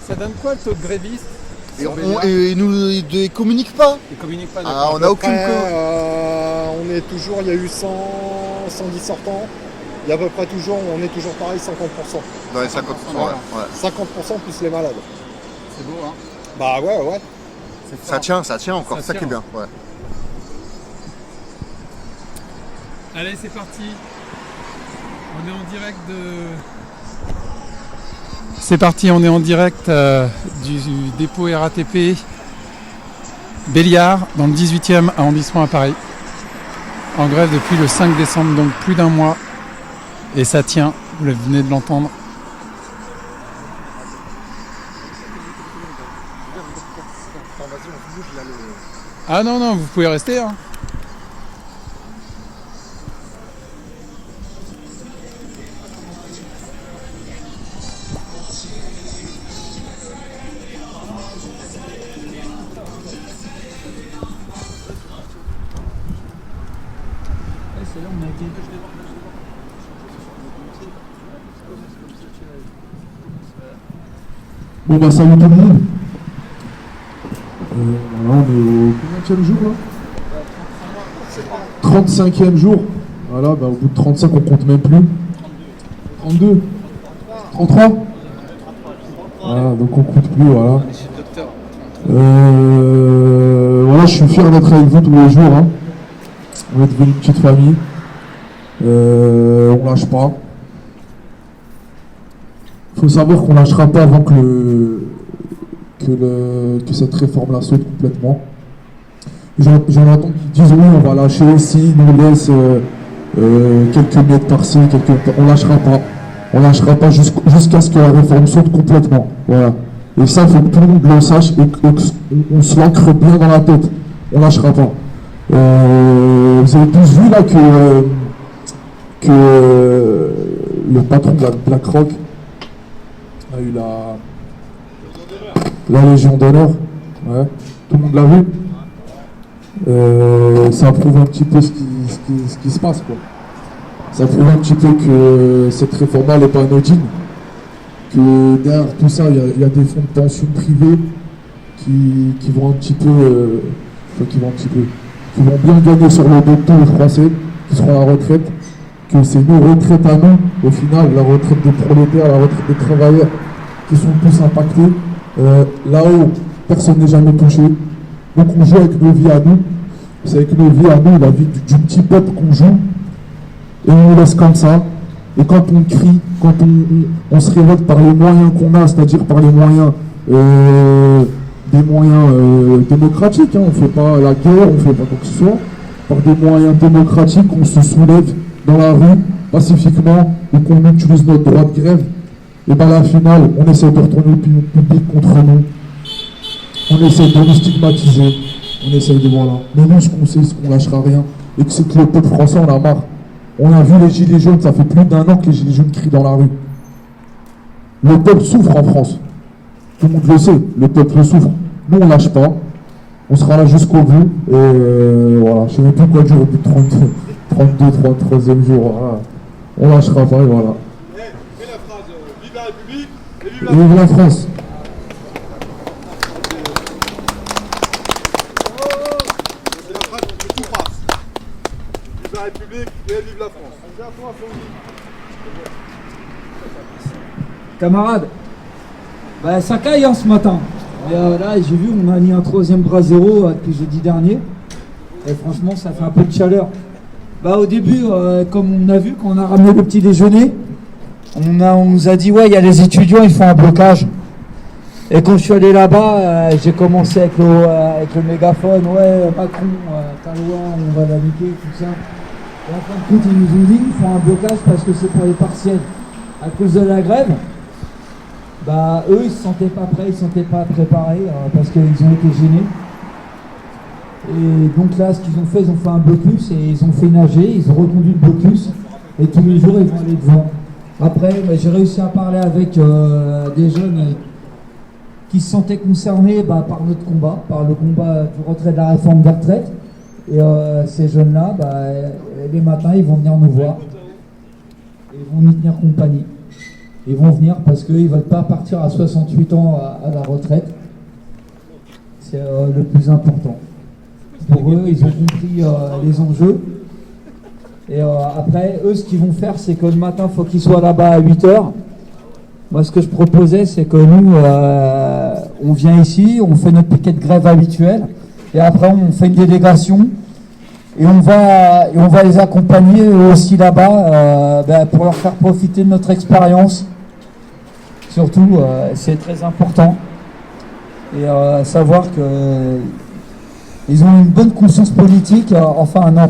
Ça donne quoi le taux de grévistes? Et ils communiquent pas. Ils communiquent pas. Ah, on n'a aucune on est toujours, il y a eu 100, 110 sortants. Il y a à peu près toujours, on est toujours pareil, 50%. Dans les 50%, Voilà. ouais. 50% plus les malades. C'est beau, hein? Bah ouais. Ça tient encore, ça qui est bien. Ouais. Allez, c'est parti. On est en direct de... C'est parti, on est en direct du dépôt RATP Béliard, dans le 18e arrondissement à Paris. En grève depuis le 5 décembre, donc plus d'un mois. Et ça tient, vous venez de l'entendre. Ah non, vous pouvez rester, hein. Bon bah salut tout le monde. Voilà, on est au combien de jour là? 35e jour. Voilà, bah au bout de 35 on compte même plus. 32. 33. Voilà, donc on compte plus, voilà. Voilà, je suis fier d'être avec vous tous les jours, hein. On est devenu une petite famille. On lâche pas. Il faut savoir qu'on lâchera pas avant que cette réforme-là saute complètement. J'en entends qui disent oui, on va lâcher, si nous laisse quelques miettes par-ci, on lâchera pas. On lâchera pas jusqu'à ce que la réforme saute complètement. Voilà. Et ça, il faut que tout le monde le sache et qu'on se l'ancre bien dans la tête. On lâchera pas. Vous avez tous vu là que le patron de la BlackRock a eu la Légion d'honneur. Ouais. Tout le monde l'a vu. Ça prouve un petit peu ce qui se passe, quoi. Ça prouve un petit peu que cette réforme-là n'est pas anodine. Que derrière tout ça, il y a des fonds de pension privés qui vont bien gagner sur le dos de tous les Français qui seront à la retraite. Que c'est nos retraites à nous, au final, la retraite des prolétaires, la retraite des travailleurs qui sont le plus impactés. Là-haut, personne n'est jamais touché. Donc on joue avec nos vies à nous. C'est avec nos vies à nous, la vie du petit peuple qu'on joue. Et on nous laisse comme ça. Et quand on crie, quand on se révolte par les moyens qu'on a, c'est-à-dire par les moyens des moyens démocratiques, hein, on ne fait pas la guerre, on ne fait pas quoi que ce soit, par des moyens démocratiques, on se soulève dans la rue, pacifiquement, et qu'on utilise notre droit de grève, et bien à la finale, on essaie de retourner l'opinion publique contre nous. On essaie de nous stigmatiser. On essaie de voilà. Mais nous, ce qu'on sait, c'est qu'on lâchera rien. Et que c'est que le peuple français, on a marre. On a vu les gilets jaunes, ça fait plus d'1 an que les gilets jaunes crient dans la rue. Le peuple souffre en France. Tout le monde le sait, le peuple souffre. Nous, on lâche pas. On sera là jusqu'au bout. Et voilà, je ne sais même plus quoi dire au bout de 33e jour. Voilà. On lâchera pas et voilà. Fais la phrase vive la République et vive Et vive la France. C'est la phrase que tout passe. Vive la République et vive la France. Camarades, bah, ça caille hein, ce matin. Et, là, j'ai vu, on a mis un 3e bras zéro depuis jeudi dernier. Et franchement, ça fait un peu de chaleur. Bah, au début, comme on a vu, quand on a ramené le petit déjeuner, on nous a dit, ouais, il y a les étudiants, ils font un blocage. Et quand je suis allé là-bas, j'ai commencé avec le mégaphone, ouais, Macron, ta loi, on va la niquer, tout ça. Et en fin de compte, ils nous ont dit, ils font un blocage parce que c'est pour les partiels. À cause de la grève, bah, eux, ils se sentaient pas prêts, ils se sentaient pas préparés, parce qu'ils ont été gênés. Et donc là, ce qu'ils ont fait, ils ont fait un blocus et ils ont fait nager, ils ont reconduit le blocus. Et tous les jours, ils vont aller devant. Après, bah, j'ai réussi à parler avec des jeunes qui se sentaient concernés par notre combat, par le combat du retrait de la réforme des retraites. Et ces jeunes-là, les matins, ils vont venir nous voir. Et ils vont nous tenir compagnie. Ils vont venir parce qu'ils ne veulent pas partir à 68 ans à la retraite. C'est le plus important. Pour eux, ils ont compris les enjeux. Et après, eux, ce qu'ils vont faire, c'est que le matin, il faut qu'ils soient là-bas à 8h. Moi, ce que je proposais, c'est que nous, on vient ici, on fait notre piquet de grève habituel. Et après, on fait une délégation. Et on va les accompagner aussi là-bas pour leur faire profiter de notre expérience. Surtout, c'est très important. Et savoir qu'ils ont une bonne conscience politique, enfin non,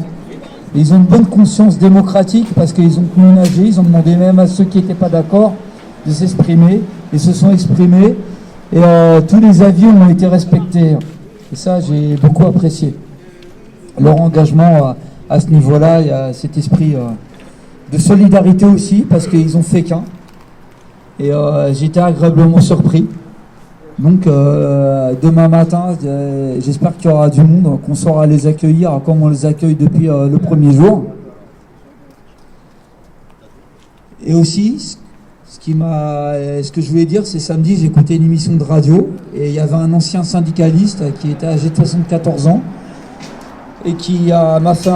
ils ont une bonne conscience démocratique parce qu'ils ont ménagé, ils ont demandé même à ceux qui n'étaient pas d'accord de s'exprimer. Ils se sont exprimés et tous les avis ont été respectés. Et ça, j'ai beaucoup apprécié. Leur engagement à ce niveau-là, il y a cet esprit de solidarité aussi, parce qu'ils ont fait qu'un. Et j'étais agréablement surpris. Donc demain matin, j'espère qu'il y aura du monde, qu'on saura les accueillir comme on les accueille depuis le premier jour. Et aussi, ce que je voulais dire, c'est samedi, j'ai écouté une émission de radio, et il y avait un ancien syndicaliste qui était âgé de 74 ans, et qui m'a fait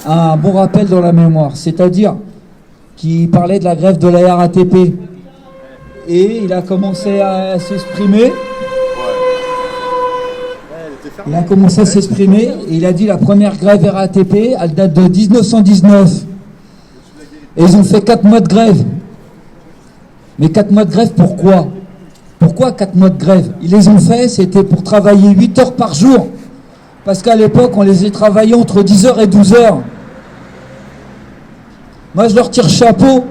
un bon rappel dans la mémoire, c'est-à-dire qui parlait de la grève de la RATP et il a commencé à s'exprimer. Et il a dit la première grève RATP, elle date de 1919 et ils ont fait 4 mois de grève. Mais 4 mois de grève, pourquoi 4 mois de grève? Ils les ont fait, c'était pour travailler 8 heures par jour. Parce qu'à l'époque, on les a travaillés entre 10h et 12h. Moi, je leur tire chapeau.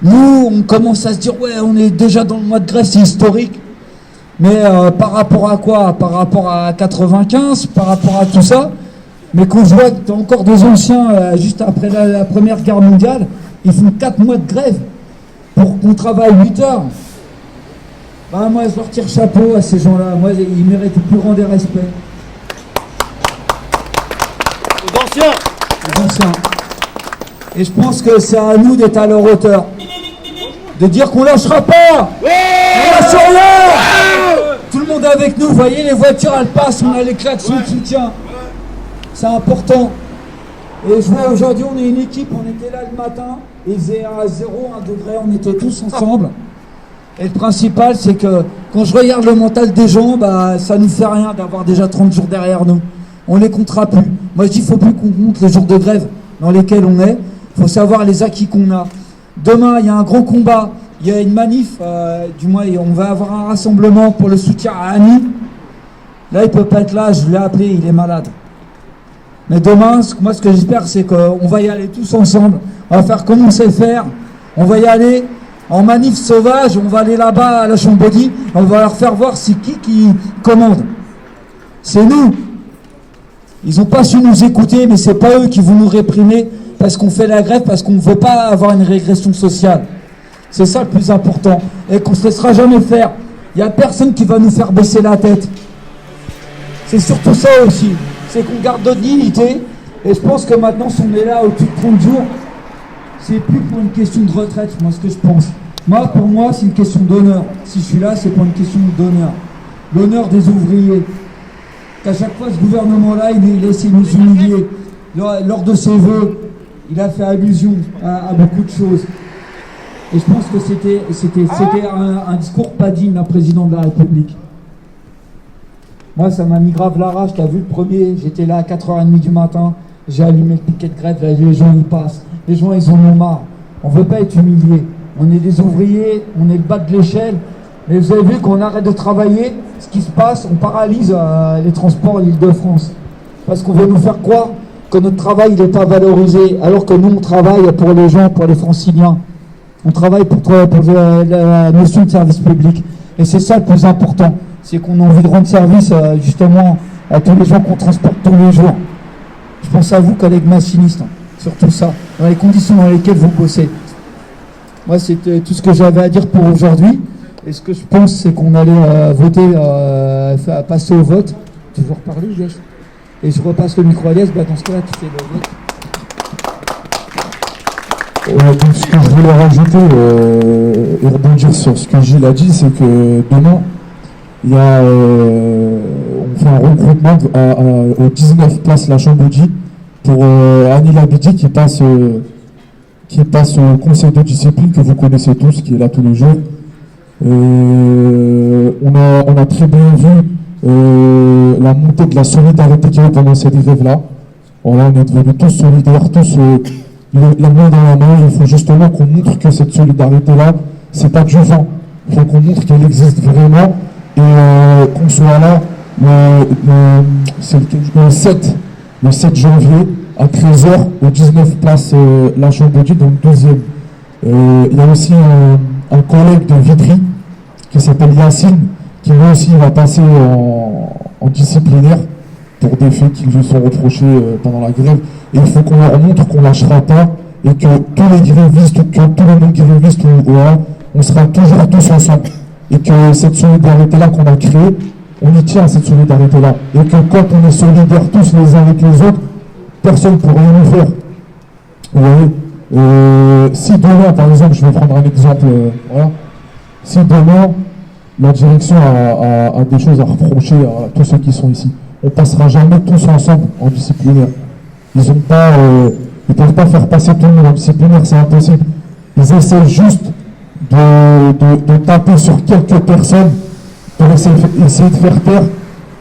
Nous, on commence à se dire, ouais, on est déjà dans le mois de grève, c'est historique. Mais par rapport à quoi? Par rapport à 95, par rapport à tout ça. Mais quand je vois qu'il y a encore des anciens, juste après la Première Guerre mondiale, ils font 4 mois de grève pour qu'on travaille 8 heures. Bah, moi, je leur tire chapeau à ces gens-là. Moi, ils méritent le plus grand des respects. Les anciens. Et je pense que c'est à nous d'être à leur hauteur. De dire qu'on lâchera pas. On lâche rien. Tout le monde est avec nous. Vous voyez, les voitures, elles passent. On a les klaxons de soutien. C'est important. Et je vois aujourd'hui, on est une équipe. On était là le matin. Il faisait à 0, 1 degré. On était tous ensemble. Et le principal, c'est que quand je regarde le mental des gens, bah, ça ne nous fait rien d'avoir déjà 30 jours derrière nous. On les comptera plus. Moi, je dis, il ne faut plus qu'on compte les jours de grève dans lesquels on est. Il faut savoir les acquis qu'on a. Demain, il y a un grand combat. Il y a une manif. Du moins, on va avoir un rassemblement pour le soutien à Annie. Là, il ne peut pas être là. Je l'ai appelé. Il est malade. Mais demain, moi, ce que j'espère, c'est qu'on va y aller tous ensemble. On va faire comme on sait faire. On va y aller en manif sauvage. On va aller là-bas à la Chambéry. On va leur faire voir c'est qui commande. C'est nous. Ils n'ont pas su nous écouter, mais c'est pas eux qui vont nous réprimer parce qu'on fait la grève, parce qu'on ne veut pas avoir une régression sociale. C'est ça le plus important. Et qu'on ne se laissera jamais faire. Il n'y a personne qui va nous faire baisser la tête. C'est surtout ça aussi. C'est qu'on garde notre dignité. Et je pense que maintenant, si on est là au-dessus de 30 jours, c'est plus pour une question de retraite, moi, ce que je pense. Moi, pour moi, c'est une question d'honneur. Si je suis là, c'est pour une question d'honneur. L'honneur des ouvriers. Qu'à chaque fois, ce gouvernement-là, il essaie de nous humilier. Lors de ses vœux, il a fait allusion à beaucoup de choses. Et je pense que c'était un discours pas digne d'un président de la République. Moi, ça m'a mis grave la rage. T'as vu le premier, j'étais là à 4h30 du matin, j'ai allumé le piquet de grève, là, les gens, ils passent. Les gens, ils en ont marre. On ne veut pas être humiliés. On est des ouvriers, on est le bas de l'échelle. Mais vous avez vu qu'on arrête de travailler, ce qui se passe, on paralyse les transports à l'Île-de-France. Parce qu'on veut nous faire croire que notre travail n'est pas valorisé, alors que nous, on travaille pour les gens, pour les franciliens. On travaille pour la notion de service public. Et c'est ça le plus important, c'est qu'on a envie de rendre service justement à tous les gens qu'on transporte tous les jours. Je pense à vous, collègues machinistes, sur tout ça, dans les conditions dans lesquelles vous bossez. Moi, c'était tout ce que j'avais à dire pour aujourd'hui. Et ce que je pense, c'est qu'on allait voter, passer au vote. Toujours parler, Yes. Et je repasse le micro à Yes. Bah, dans ce cas-là, tu fais le vote. Ouais, donc ce que je voulais rajouter et rebondir sur ce que Gilles a dit, c'est que demain, il y a, on fait un regroupement au 19 place La Chamboudie pour Anil Abidi qui passe au conseil de discipline que vous connaissez tous, qui est là tous les jours. On a très bien vu la montée de la solidarité qu'il y a eu pendant cette grève-là. Voilà, on est devenus tous solidaires, tous la main dans la main. Il faut justement qu'on montre que cette solidarité-là, c'est pas du vent. Il faut qu'on montre qu'elle existe vraiment et qu'on soit là le 7 janvier à 13h au 19 place La Chamboudie, donc 12e. Il y a aussi un collègue de Vitry qui s'appelle Yacine, qui lui aussi va passer en disciplinaire pour des faits qui lui sont reprochés pendant la grève. Et il faut qu'on leur montre qu'on lâchera pas et que tous les grévistes, que tous les non-grévistes, on sera toujours tous ensemble. Et que cette solidarité-là qu'on a créée, on y tient à cette solidarité-là. Et que quand on est solidaires tous les uns avec les autres, personne ne peut rien nous faire. Vous voyez, si demain, par exemple, je vais prendre un exemple, voilà, si demain, la direction a des choses à reprocher à tous ceux qui sont ici, on passera jamais tous ensemble en disciplinaire. Ils ne peuvent pas faire passer tout le monde en disciplinaire, c'est impossible. Ils essaient juste de taper sur quelques personnes pour essayer de faire taire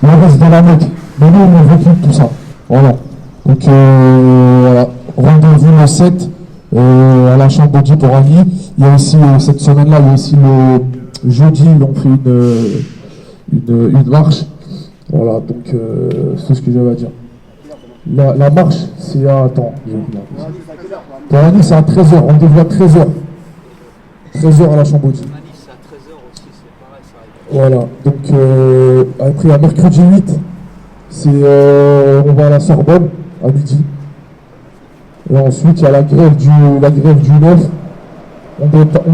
le reste de la note. Mais nous, on recule tout ça. Voilà. Donc, voilà. Rendez-vous le 7 à La Chamboudie pour Ali. Il y a aussi, cette semaine-là, il y a aussi le jeudi, on fait une marche. Voilà, donc c'est ce que j'avais à dire. La marche, c'est à... Attends, je vais venir. Pour Ali, c'est à 13h, rendez-vous à 13h. 13h à La Chamboudie. Voilà, donc après à mercredi 8, on va à la Sorbonne à midi. Et ensuite il y a la grève du 9. On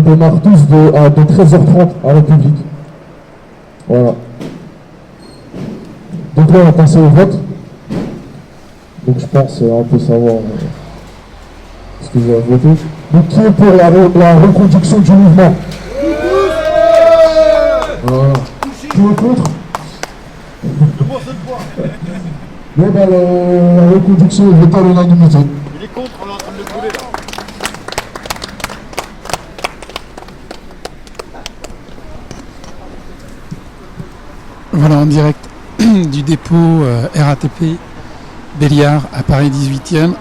démarre tous de 13h30 à République. Voilà. Donc là on va passer au vote. Donc je pense un peu savoir ce que vous avez voté. Donc qui est pour la reconduction du mouvement? Voilà. Qui est contre? Bon ben la reconduction est votée à l'unanimité. Il est contre, on est en train de le brûler là. Voilà, en direct du dépôt RATP Béliard à Paris 18e,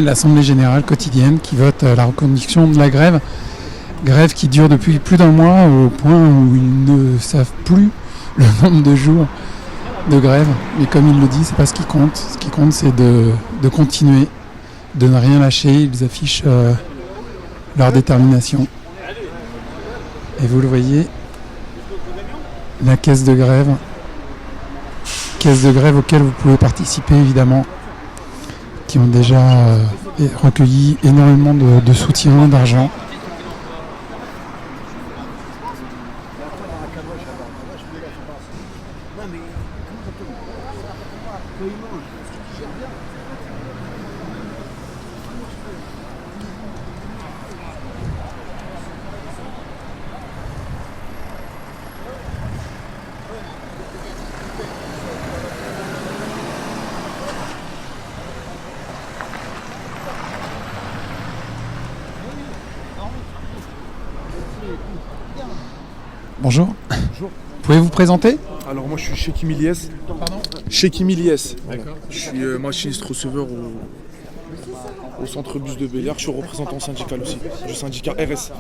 l'Assemblée Générale quotidienne qui vote la reconduction de la grève. Grève qui dure depuis plus d'un mois au point où ils ne savent plus le nombre de jours de grève. Mais comme il le dit, c'est pas ce qui compte. Ce qui compte, c'est de continuer, de ne rien lâcher. Ils affichent leur détermination. Et vous le voyez, la caisse de grève auxquelles vous pouvez participer évidemment, qui ont déjà recueilli énormément de soutien, d'argent. Bonjour. Bonjour. Pouvez vous présenter? Alors moi je suis Cheikh Miliès. Pardon? Cheikh Miliès. D'accord. Je suis machiniste receveur au centre bus de Béliard. Je suis représentant syndical aussi, du syndicat RS.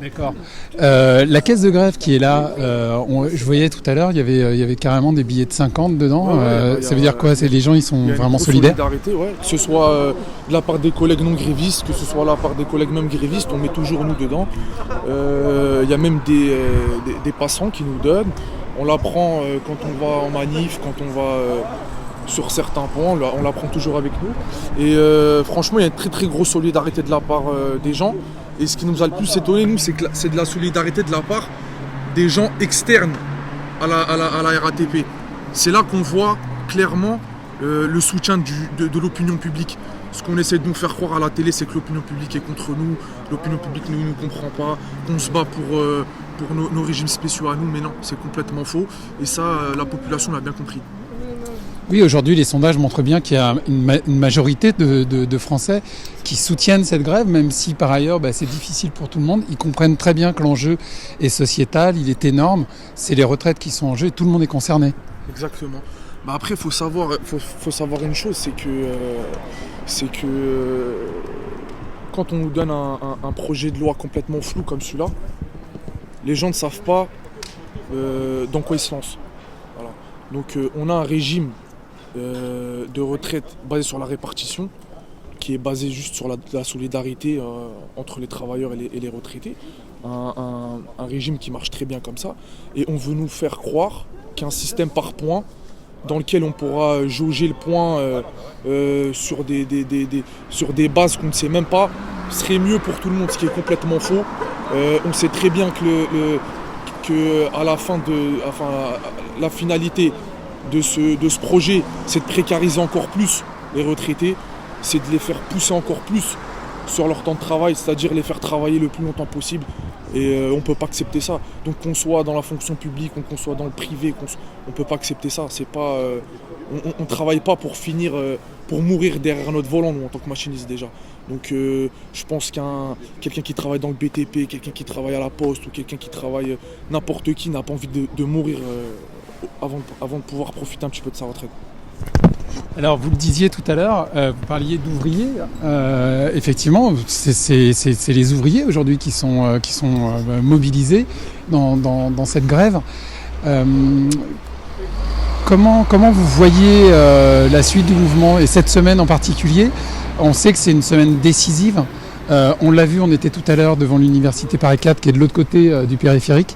D'accord. La caisse de grève qui est là, je voyais tout à l'heure, il y avait carrément des billets de 50 dedans. Ça veut dire quoi? C'est les gens, ils sont vraiment solidaires? Solidarité, ouais. Que ce soit de la part des collègues non grévistes, que ce soit de la part des collègues même grévistes, on met toujours nous dedans. Il y a même des passants qui nous donnent. On la prend quand on va en manif, quand on va sur certains points, on la prend toujours avec nous. Et franchement, il y a une très très grosse solidarité de la part des gens. Et ce qui nous a le plus étonné, nous, c'est que c'est de la solidarité de la part des gens externes à la RATP. C'est là qu'on voit clairement le soutien de l'opinion publique. Ce qu'on essaie de nous faire croire à la télé, c'est que l'opinion publique est contre nous, l'opinion publique ne nous comprend pas, qu'on se bat pour nos régimes spéciaux à nous, mais non, c'est complètement faux. Et ça, la population l'a bien compris. Oui, aujourd'hui, les sondages montrent bien qu'il y a une majorité de Français qui soutiennent cette grève, même si par ailleurs c'est difficile pour tout le monde. Ils comprennent très bien que l'enjeu est sociétal, il est énorme. C'est les retraites qui sont en jeu et tout le monde est concerné. Exactement. Après, faut savoir une chose, c'est que quand on nous donne un projet de loi complètement flou comme celui-là, les gens ne savent pas dans quoi ils se lancent. Voilà. Donc on a un régime de retraite basé sur la répartition, qui est basé juste sur la solidarité entre les travailleurs et les retraités. Un régime qui marche très bien comme ça. Et on veut nous faire croire qu'un système par points, dans lequel on pourra jauger le point sur des bases qu'on ne sait même pas, serait mieux pour tout le monde, ce qui est complètement faux. On sait très bien que à la fin la finalité de ce projet, c'est de précariser encore plus les retraités, c'est de les faire pousser encore plus sur leur temps de travail, c'est-à-dire les faire travailler le plus longtemps possible. Et on ne peut pas accepter ça. Donc qu'on soit dans la fonction publique, qu'on soit dans le privé, on ne peut pas accepter ça. C'est pas, on ne travaille pas pour finir, pour mourir derrière notre volant, nous, en tant que machiniste déjà. Donc je pense quelqu'un qui travaille dans le BTP, quelqu'un qui travaille à la poste ou quelqu'un qui travaille, n'importe qui n'a pas envie de mourir avant de pouvoir profiter un petit peu de sa retraite. Alors vous le disiez tout à l'heure, vous parliez d'ouvriers. Effectivement, c'est les ouvriers aujourd'hui qui sont mobilisés dans cette grève. Comment vous voyez la suite du mouvement et cette semaine en particulier? On sait que c'est une semaine décisive. On l'a vu, on était tout à l'heure devant l'université Paris 4 qui est de l'autre côté du périphérique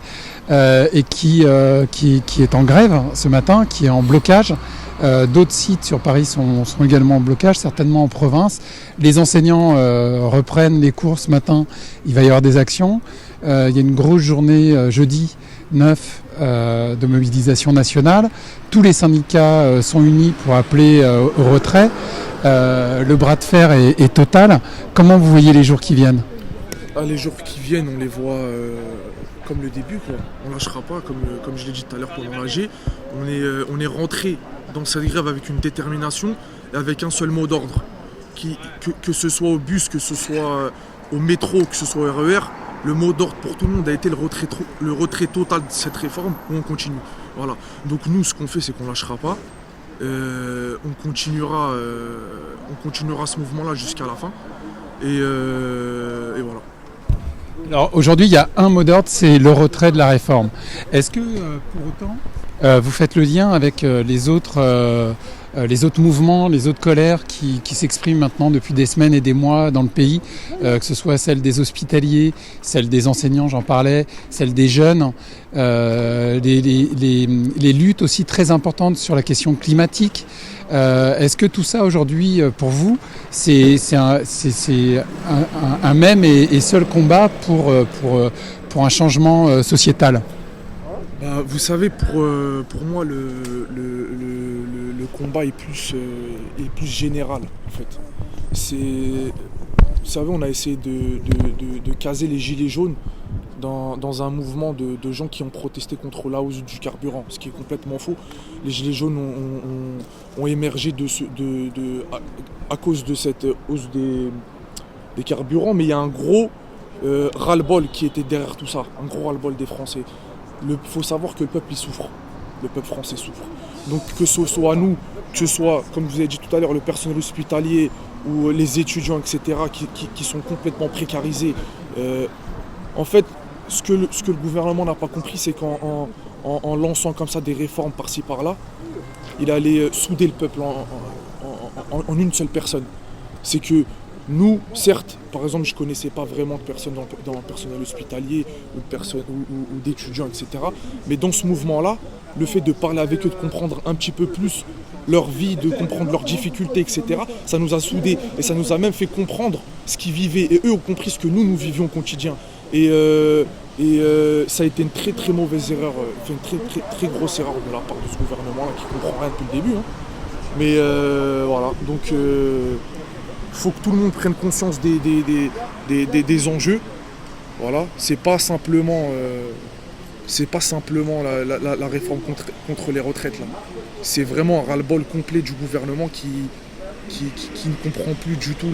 et qui est en grève ce matin, qui est en blocage. D'autres sites sur Paris sont également en blocage, certainement en province. Les enseignants reprennent les cours ce matin, il va y avoir des actions. Il y a une grosse journée jeudi 9 de mobilisation nationale. Tous les syndicats sont unis pour appeler au retrait. Le bras de fer est total. Comment vous voyez les jours qui viennent? Les jours qui viennent, on les voit comme le début, quoi. On ne lâchera pas, comme je l'ai dit tout à l'heure pendant l'AG. On est rentré dans cette grève avec une détermination et avec un seul mot d'ordre. Que ce soit au bus, que ce soit au métro, que ce soit au RER, le mot d'ordre pour tout le monde a été le retrait total de cette réforme où on continue. Voilà. Donc nous, ce qu'on fait, c'est qu'on ne lâchera pas. On continuera ce mouvement-là jusqu'à la fin. Et voilà. Alors aujourd'hui, il y a un mot d'ordre, c'est le retrait de la réforme. Est-ce que pour autant, vous faites le lien avec les autres mouvements, les autres colères qui s'expriment maintenant depuis des semaines et des mois dans le pays, que ce soit celle des hospitaliers, celle des enseignants, j'en parlais, celle des jeunes, les luttes aussi très importantes sur la question climatique. Est-ce que tout ça aujourd'hui, pour vous, c'est un même et seul combat pour un changement sociétal? Vous savez, pour moi, le combat est plus général, en fait. Vous savez, on a essayé de caser les gilets jaunes dans un mouvement de gens qui ont protesté contre la hausse du carburant, ce qui est complètement faux. Les gilets jaunes ont émergé à cause de cette hausse des carburants, mais il y a un gros ras-le-bol qui était derrière tout ça, un gros ras-le-bol des Français. Il faut savoir que le peuple il souffre, le peuple français souffre. Donc que ce soit nous, que ce soit, comme je vous ai dit tout à l'heure, le personnel hospitalier ou les étudiants, etc., qui sont complètement précarisés. En fait, ce que le gouvernement n'a pas compris, c'est qu'en lançant comme ça des réformes par-ci par-là, il allait souder le peuple en une seule personne. C'est que nous, certes, par exemple, je ne connaissais pas vraiment de personnes dans le personnel hospitalier ou d'étudiants, etc. Mais dans ce mouvement-là, le fait de parler avec eux, de comprendre un petit peu plus leur vie, de comprendre leurs difficultés, etc., ça nous a soudés et ça nous a même fait comprendre ce qu'ils vivaient. Et eux ont compris ce que nous vivions au quotidien. Et ça a été une très très mauvaise erreur, une très très très grosse erreur de la part de ce gouvernement-là qui ne comprend rien depuis le début. Hein. Mais voilà, donc faut que tout le monde prenne conscience des enjeux. Voilà, c'est pas simplement la réforme contre les retraites là. C'est vraiment un ras-le-bol complet du gouvernement qui ne comprend plus du tout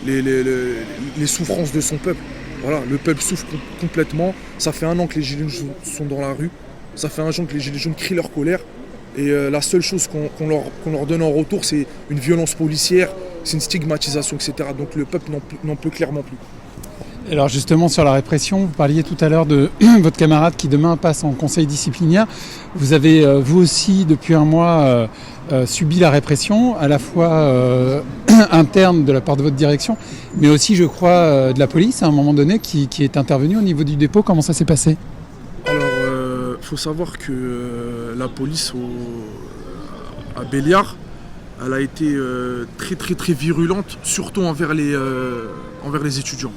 les souffrances de son peuple. Voilà, le peuple souffre complètement. Ça fait 1 an que les gilets jaunes sont dans la rue. Ça fait 1 an que les gilets jaunes crient leur colère. Et la seule chose qu'on leur donne en retour, c'est une violence policière, c'est une stigmatisation, etc. Donc le peuple n'en peut clairement plus. Alors justement sur la répression, vous parliez tout à l'heure de votre camarade qui demain passe en conseil disciplinaire. Vous avez vous aussi depuis 1 mois subi la répression, à la fois interne de la part de votre direction, mais aussi je crois de la police à un moment donné qui est intervenue au niveau du dépôt. Comment ça s'est passé? Alors faut savoir que la police à Belliard, elle a été très très très virulente, surtout envers les étudiants.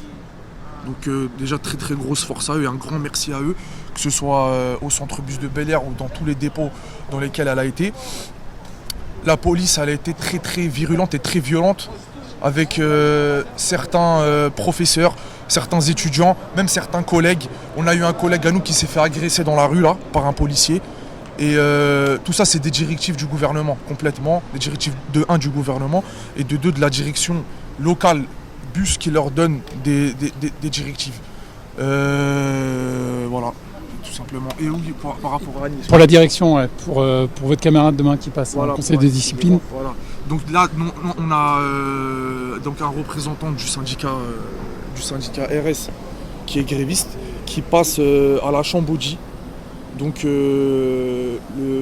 Donc déjà très très grosse force à eux et un grand merci à eux, que ce soit au centre bus de Belliard ou dans tous les dépôts dans lesquels elle a été. La police elle a été très très virulente et très violente avec certains professeurs, certains étudiants, même certains collègues. On a eu un collègue à nous qui s'est fait agresser dans la rue là par un policier. Et tout ça c'est des directives du gouvernement complètement, des directives de 1 du gouvernement et de 2 de la direction locale bus qui leur donne des directives. Voilà, tout simplement. Et oui, par rapport à Agnès. Pour la direction, ouais, pour votre camarade demain qui passe au conseil de discipline. Voilà. Donc là, on a donc un représentant du syndicat RS qui est gréviste, qui passe à la Chambodji, donc le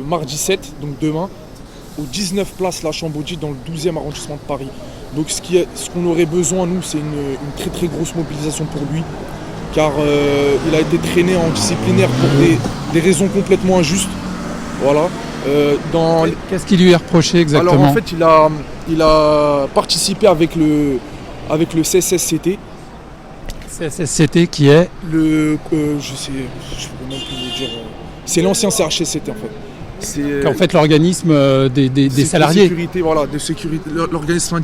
mardi 7, donc demain, au 19 place la Chambodji dans le 12e arrondissement de Paris. Donc ce qu'on aurait besoin, nous, c'est une très très grosse mobilisation pour lui, car il a été traîné en disciplinaire pour des raisons complètement injustes. Voilà. Qu'est-ce qui lui est reproché exactement? Alors en fait, il a participé avec le CSSCT. CSSCT qui est je peux même plus vous dire. C'est l'ancien CHSCT en fait. C'est en fait l'organisme des salariés. Sécurité, voilà, de sécurité. L'organisme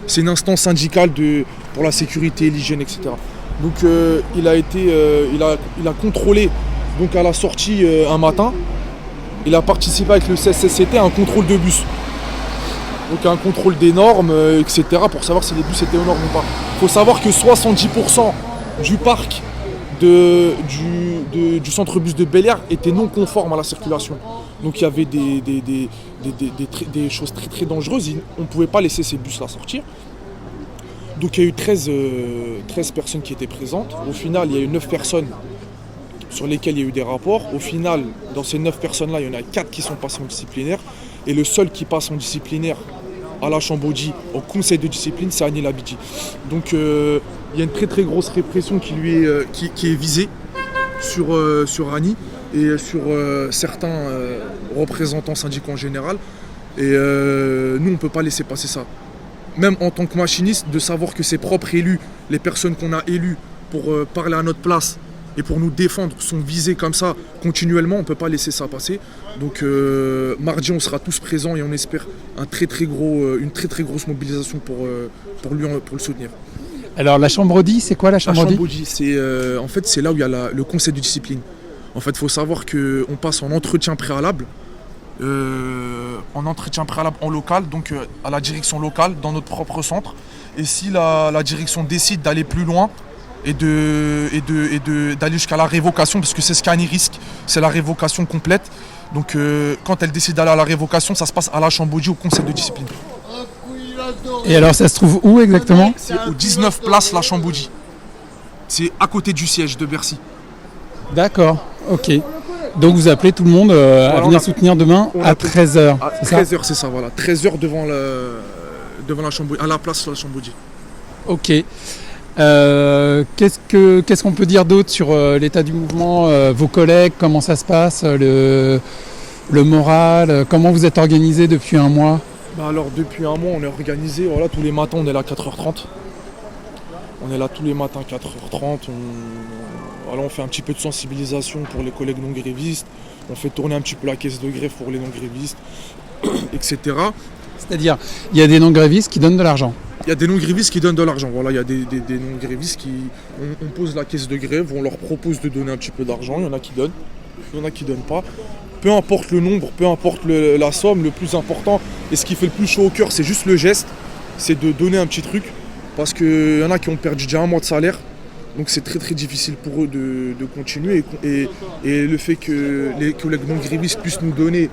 c'est une instance syndicale pour la sécurité, l'hygiène, etc. Donc il a contrôlé donc à la sortie un matin. Il a participé avec le CSSCT à un contrôle de bus. Donc un contrôle des normes, etc. pour savoir si les bus étaient aux normes ou pas. Il faut savoir que 70% du parc du centre bus de Belliard était non conforme à la circulation. Donc il y avait des choses très très dangereuses. On ne pouvait pas laisser ces bus là sortir. Donc il y a eu 13 personnes qui étaient présentes. Au final, il y a eu 9 personnes sur lesquelles il y a eu des rapports. Au final, dans ces 9 personnes-là, il y en a 4 qui sont passées en disciplinaire. Et le seul qui passe en disciplinaire à la Chambodji, au conseil de discipline, c'est Anil Abidji. Donc il y a une très très grosse répression qui est visée sur Annie et sur certains représentants syndicaux en général. Et nous, on ne peut pas laisser passer ça. Même en tant que machiniste, de savoir que ses propres élus, les personnes qu'on a élues pour parler à notre place et pour nous défendre, sont visées comme ça continuellement, on ne peut pas laisser ça passer. Donc mardi, on sera tous présents et on espère une très très grosse mobilisation pour le soutenir. Alors la Chambodji, c'est quoi la Chambodji? La Chambodji, c'est là où il y a le conseil de discipline. En fait, il faut savoir qu'on passe en entretien préalable. En local, donc à la direction locale, dans notre propre centre. Et si la direction décide d'aller plus loin et d'aller jusqu'à la révocation, parce que c'est ce qu'Annie risque, c'est la révocation complète. Donc quand elle décide d'aller à la révocation, ça se passe à la Chambodji, au conseil de discipline. Et alors ça se trouve où exactement? C'est au 19 place la Chambodji. C'est à côté du siège de Bercy. D'accord, ok. Donc vous appelez tout le monde à venir soutenir demain à 13h. À 13h, c'est ça, voilà. 13h devant la Chambodji, à la place de la Chambodji. Ok. Qu'est-ce qu'on peut dire d'autre sur l'état du mouvement, vos collègues, comment ça se passe, le moral, comment vous êtes organisé depuis 1 mois? Alors depuis 1 mois, on est organisé, voilà, tous les matins on est là à 4h30. On est là tous les matins à 4h30, on fait un petit peu de sensibilisation pour les collègues non grévistes, on fait tourner un petit peu la caisse de grève pour les non grévistes, etc. C'est-à-dire, il y a des non grévistes qui donnent de l'argent. Il y a des non-grévistes qui donnent de l'argent. Voilà, il y a des non-grévistes qui. On pose la caisse de grève, on leur propose de donner un petit peu d'argent. Il y en a qui donnent, il y en a qui donnent pas. Peu importe le nombre, peu importe la somme, le plus important et ce qui fait le plus chaud au cœur, c'est juste le geste. C'est de donner un petit truc. Parce qu'il y en a qui ont perdu déjà un mois de salaire. Donc c'est très très difficile pour eux de continuer. Et le fait que les collègues non-grévistes puissent nous donner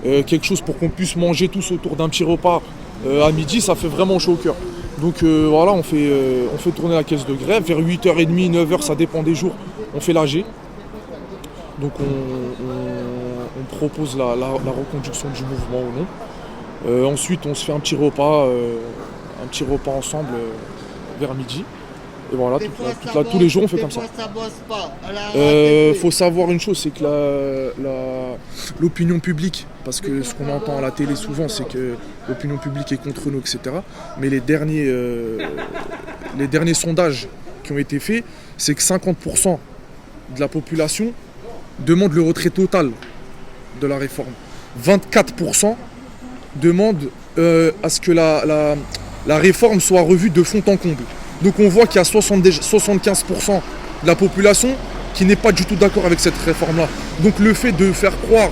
quelque chose pour qu'on puisse manger tous autour d'un petit repas à midi, ça fait vraiment chaud au cœur. Donc voilà, on fait tourner la caisse de grève. Vers 8h30, 9h, ça dépend des jours, on fait l'AG. Donc on propose la reconduction du mouvement ou non. Ensuite, on se fait un petit repas ensemble vers midi. Et voilà, tous les jours on fait comme ça. Faut savoir une chose, c'est que l'opinion publique, parce que ce qu'on entend à la télé souvent, c'est que l'opinion publique est contre nous, etc. Mais les derniers sondages qui ont été faits, c'est que 50% de la population demande le retrait total de la réforme. 24% demandent à ce que la réforme soit revue de fond en comble. Donc on voit qu'il y a 75% de la population qui n'est pas du tout d'accord avec cette réforme-là. Donc le fait de faire croire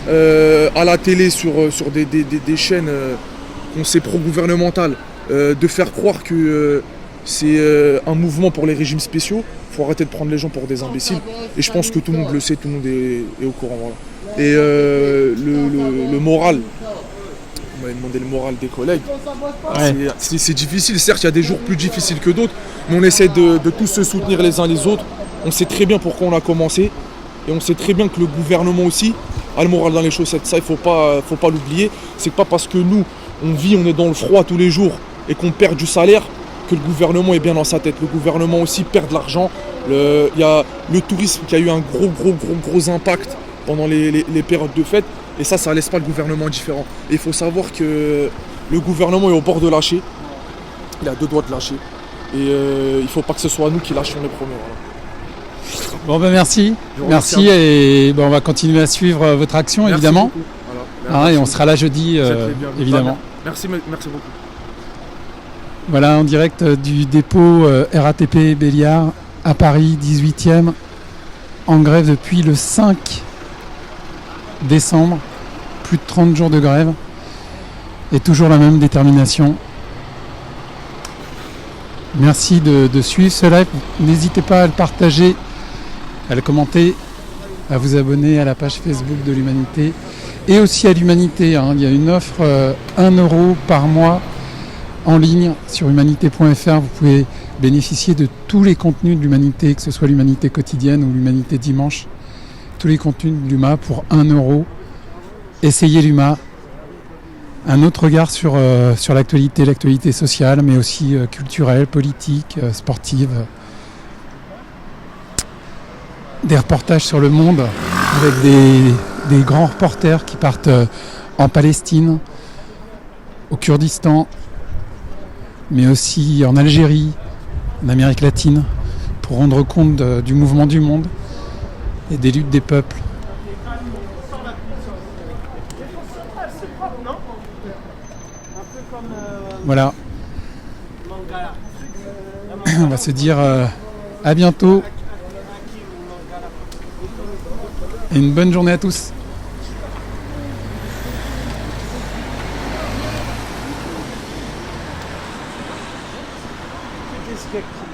à la télé sur des chaînes qu'on sait pro-gouvernementales, de faire croire que c'est un mouvement pour les régimes spéciaux, il faut arrêter de prendre les gens pour des imbéciles. Et je pense que tout le monde le sait, tout le monde est au courant. Voilà. Et le moral, on m'avait demandé le moral des collègues. Ouais. C'est difficile, certes il y a des jours plus difficiles que d'autres, mais on essaie de tous se soutenir les uns les autres. On sait très bien pourquoi on a commencé et on sait très bien que le gouvernement aussi a le moral dans les chaussettes. Ça, il faut pas l'oublier. C'est pas parce que nous, on est dans le froid tous les jours et qu'on perd du salaire que le gouvernement est bien dans sa tête. Le gouvernement aussi perd de l'argent. Il y a le tourisme qui a eu un gros impact pendant les périodes de fête. Et ça laisse pas le gouvernement indifférent. Et il faut savoir que le gouvernement est au bord de lâcher. Il a 2 doigts de lâcher. Et il ne faut pas que ce soit nous qui lâchions les premiers. Voilà. Bon ben merci. Je vous Merci remercie. et bon, on va continuer à suivre votre action Merci évidemment. beaucoup. Voilà. Ah, et on sera là jeudi Vous êtes les bienvenus. évidemment. Merci beaucoup. Voilà en direct du dépôt RATP Béliard à Paris 18e, en grève depuis le 5 décembre. Plus de 30 jours de grève et toujours la même détermination. Merci de suivre ce live. N'hésitez pas à le partager, à le commenter, à vous abonner à la page Facebook de l'Humanité et aussi à l'Humanité. Il y a une offre 1 € par mois en ligne sur humanité.fr. Vous pouvez bénéficier de tous les contenus de l'Humanité, que ce soit l'Humanité quotidienne ou l'Humanité dimanche. Tous les contenus de l'UMA pour 1 €. Essayez l'UMA. Un autre regard sur l'actualité sociale, mais aussi culturelle, politique, sportive. Des reportages sur le monde avec des grands reporters qui partent en Palestine, au Kurdistan, mais aussi en Algérie, en Amérique latine, pour rendre compte du mouvement du monde et des luttes des peuples. Voilà. On va se dire à bientôt et une bonne journée à tous. Qu'est-ce qu'il y a